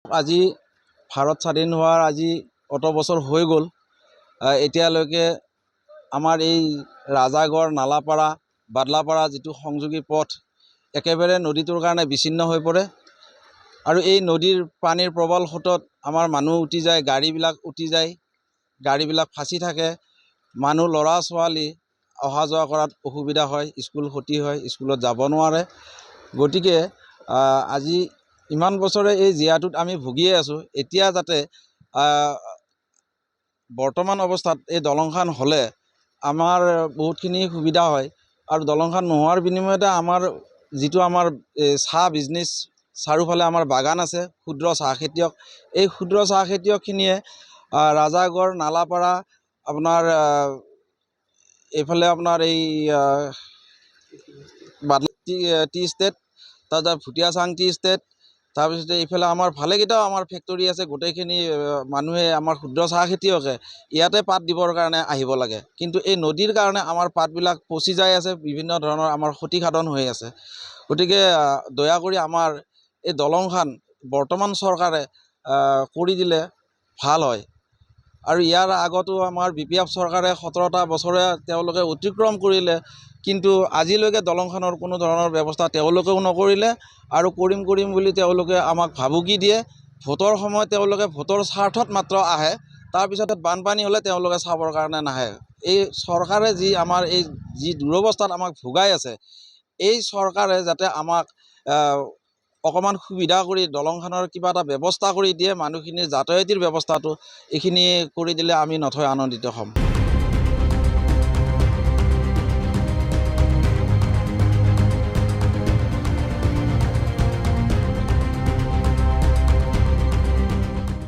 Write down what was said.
আজি ভাৰত স্বাধীন হোৱাৰ আজি অত বছৰ হৈ গ'ল। এতিয়ালৈকে আমাৰ এই ৰাজাগড় নালাপাৰা বাদলাপাৰা যিটো সংযোগী পথ একেবাৰে নদীটোৰ কাৰণে বিচ্ছিন্ন হৈ পৰে আৰু এই নদীৰ পানীৰ প্ৰবল সোঁতত আমাৰ মানুহ উটি যায়, গাড়ীবিলাক উটি যায়, গাড়ীবিলাক ফাঁচি থাকে, মানুহ ল'ৰা ছোৱালী অহা যোৱা কৰাত অসুবিধা হয়, স্কুল ক্ষতি হয়, স্কুলত যাব নোৱাৰে। গতিকে আজি ইমান বছৰে এই জীয়াটোত আমি ভুগিয়ে আছোঁ। এতিয়া যাতে বৰ্তমান অৱস্থাত এই দলংখন হ'লে আমাৰ বহুতখিনি সুবিধা হয় আৰু দলংখন নোহোৱাৰ বিনিময়তে আমাৰ যিটো আমাৰ চাহ বিজনেছ, চাৰিওফালে আমাৰ বাগান আছে, ক্ষুদ্ৰ চাহ খেতিয়ক, এই ক্ষুদ্ৰ চাহ খেতিয়কখিনিয়ে ৰাজাগড় নালাপাৰা আপোনাৰ এইফালে আপোনাৰ এই বাদলা টি ষ্টেট, তাৰপিছত ভুটীয়াচাং টি ষ্টেট, তাৰপিছতে এইফালে আমাৰ ভালেকেইটাও আমাৰ ফেক্টৰী আছে। গোটেইখিনি মানুহে আমাৰ ক্ষুদ্ৰ চাহ খেতিয়কে ইয়াতে পাত দিবৰ কাৰণে আহিব লাগে, কিন্তু এই নদীৰ কাৰণে আমাৰ পাতবিলাক পচি যাই আছে, বিভিন্ন ধৰণৰ আমাৰ ক্ষতিসাধন হৈ আছে। গতিকে দয়া কৰি আমাৰ এই দলংখন বৰ্তমান চৰকাৰে কৰি দিলে ভাল হয়। আৰু ইয়াৰ আগতো আমাৰ BPF চৰকাৰে 17টা বছৰে তেওঁলোকে অতিক্ৰম কৰিলে, কিন্তু আজিলৈকে দলংখনৰ কোনো ধৰণৰ ব্যৱস্থা তেওঁলোকেও নকৰিলে আৰু কৰিম বুলি তেওঁলোকে আমাক ভাবুকি দিয়ে। ভোটৰ সময়ত তেওঁলোকে ভোটৰ স্বাৰ্থত মাত্ৰ আহে, তাৰপিছত বানপানী হ'লে তেওঁলোকে চাবৰ কাৰণে নাহে। এই চৰকাৰে যি আমাৰ এই যি দুৰৱস্থাত আমাক ভুগাই আছে, এই চৰকাৰে যাতে আমাক অকণমান সুবিধা কৰি দলংখনৰ কিবা এটা ব্যৱস্থা কৰি দিয়ে, মানুহখিনিৰ যাতায়াতীৰ ব্যৱস্থাটো এইখিনি কৰি দিলে আমি নথৈ আনন্দিত হ'ম।